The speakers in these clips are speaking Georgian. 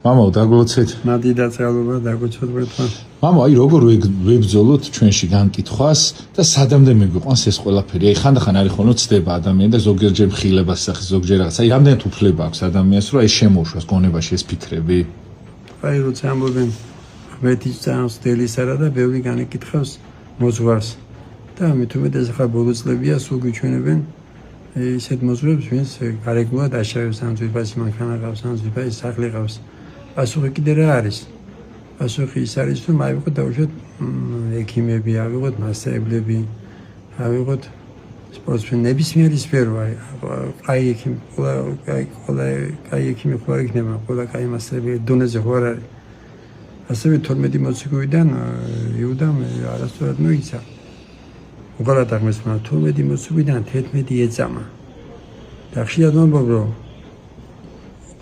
Mama, დაგლოცეთ. Მადი დაწალობა დაგუცოთ ერთმა. Mama, აი როგორ ვებრძოლოთ ჩვენში განკითხვას და სადამდე მიგვიყვანს ეს ყველაფერი. აი ხანდახან არის ხოლმე ცდება ადამიანი და ზოგჯერ მხილებას სახის ზოგჯერ რაღაც. აი რამდენად უფლება აქვს ადამიანს რომ აი შემოუშვას გონებაში ეს ფიქრები? აი როცა ამბობენ მეტი წამს დელისარა და ბევრი განეკითხავს მოძღვარს. და მithumetes ახლა ბოლო წლებია სულ გვიჩვენებენ ისეთ მოძღვრებს, ვინც გარეგნულად აშავებს ამ ძვირფასი მანქანა ყავს, ამ ძვირფასი სახლი ყავს. პასუხი კიდე რა არის? პასუხი ის არის, რომ ავიღოთ დავუშვათ ექიმები, ავიღოთ მასწავლებლები, ავიღოთ სპორტსმენები, ნებისმიერი სფერო, აი ექიმი, ყველა ექიმი ხო არ იქნება, ყველა კაი მასწავლებელი დონეზე ხო არ არის. ასევე 12 მოციქულიდან იუდამ არასწორად მოიცა. უბრალოდ აღმესმა 12 მოციქულიდან 11 ეწამა. და ხშირად მომბობ რომ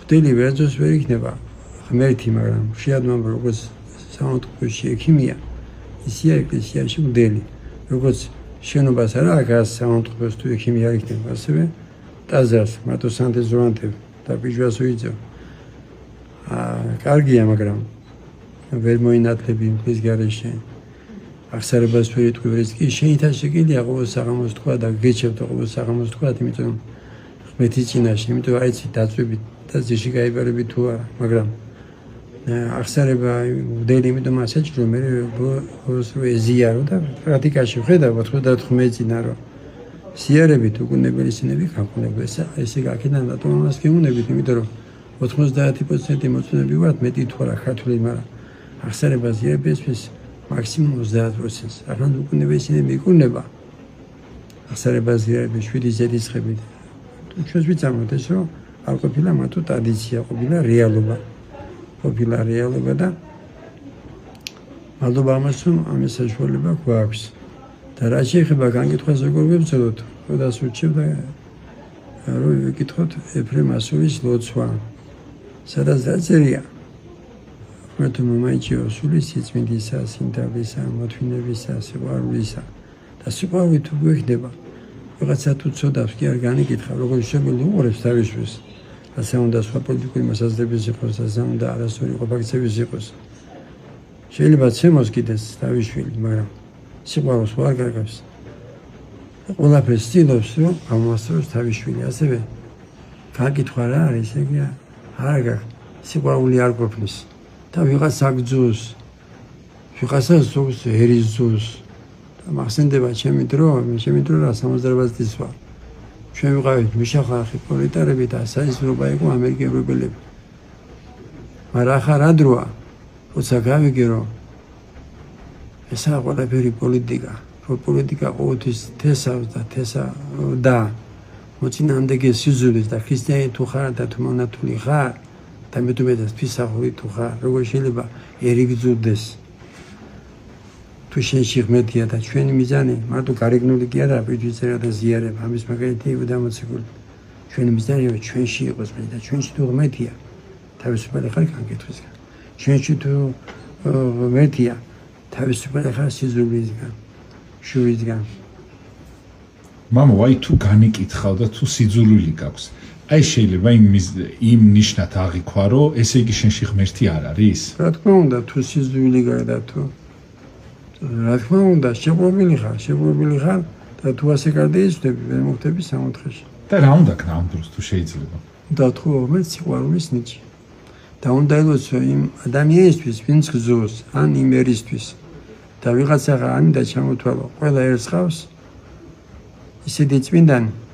ხდელი ვერძოს ვერ იქნება ღმერთი, მაგრამ ხშირად მომბობ როგორც სამონტყუში ექიმია, ისია ეკლესიაში ხდელი. როგორც შენობას არა აქვს სამონტყუს თუ ექიმი არ იქნება, ასევე ტაძარს მარტოსანტეს ზოანტებ და ბიჟვას უიძო. კარგია, მაგრამ ვერ მოინათლები მის გარეშე. აღსარებას ვერ იტყვიეს კი შეიძლება შეგიძლია ყოველ საღამოს თქვა და გეჩებთ ყოველ საღამოს თქვა, იმიტომ ღმერთის წინაშე, იმიტომ აიცი დაწვებით და ზიში გაიბარები თუ არა, მაგრამ აღსარება ვდელი, იმიტომ ასეჭ რომ მე რო ეზიარო და პრაქტიკაში ვხედავ 99 წინა რომ სიარებით უკუნებელი სინები გაკუნებდა ესე გაკეთდა რატომ ამას გეუნებით, იმიტომ რომ 90% მოწონები ვართ მეტი თუ არა ქართული, მაგრამ აღსარება ზიარებისთვის მაქსიმუმ 30%. ახლა უკუნებელი სინები იკუნება აღსარება ზიარების 7 ზედისხებით. ჩვენს ვიცამოთ ეს რომ არ ყოფილა მათო ტრადიცია, ყოფილა რეალობა. ყოფილა რეალობა და მადლობა ამას რომ ამის საშუალება გვაქვს. და რა შეიძლება განკითხვას როგორ ვებრძოლოთ? ხოდას ვუჩევ და რომ ვიკითხოთ ეფრემ ასურის ლოცვა. სადაც დაწერია მეთუ მომაიჩიო სული სიწმინდისა, სინდაბისა, მოთმინებისა, სიყვარულისა და სიყვარული თუ გვეხდება ვიღაცა თუ ცოდავს კი არ განიკითხა როგორ შემიძლია უყურებს თავისთვის. ასე უნდა სხვა პოლიტიკური მოსაზრებების იყოს, ასე უნდა არასწორი ყოფაქცევის იყოს. შეიძლება ცემოს კიდეს თავისშვილი, მაგრამ სიყვარულს არ გარგავს. ყველაფერს ცდილობს რომ ამასწოროს თავისშვილი. ასევე განკითხვა რა არის, ეგია არ გაქვს სიყვარული არ ყოფნის. და ვიღაც აგძოს, ვიღაცას ზოგს ერიზოს და მახსენდება ჩემი დრო რა 70 წლის ვარ. ჩვენ ვიყავით მიშახარხი პროლეტარები და საიზრობა იყო ამერიკელები. მაგრამ ახლა რა დროა? როცა გავიგე რომ ესაა ყველაფერი პოლიტიკა. პოლიტიკა ყოველთვის თესავს და და მოწინააღმდეგე სიზულის და ქრისტიანი თუ ხარ და თუ მონათული ხარ და მეტუმეტეს ფისახური თუ ხარ, როგორ შეიძლება ერიგძუდეს თუ შენში ღმერთია და ჩვენი მიზანი მარტო გარეგნული კი არა, ბიძიწერა და ზიარება, ამის მაგალითი იუდა მოციქული. ჩვენი მიზანია ჩვენში იყოს მე და ჩვენში თუ ღმერთია, თავისუფალი ხარ განკითხვისგან. ჩვენში თუ ღმერთია, თავისუფალი ხარ სიზულისგან, შუისგან. Mama, აი თუ განიკითხავ და თუ სიძულვილი გაქვს. აი შეიძლება იმ ნიშნად აღიქვა, რომ ესე იგი შენში ღმერთი არ არის? რა თქმა უნდა, თუ სიძულვილი გაქვს და თუ რა თქმა უნდა, შეყვარებული ხარ და თუ ასე გარდაიცვლები, ვერ მოხდები სამოთხეში. და რა უნდა ქნა ამ დროს თუ შეიძლება? და თუ ღმერთს სიყვარულის ნიჭი. და უნდა ელოცო იმ ადამიანისთვის, ვინც გზოს, ან იმ ერისთვის. და ვიღაცა ანიდა ჩამოთვალო, ყველა ერს ყავს. ისეთი წმინდანი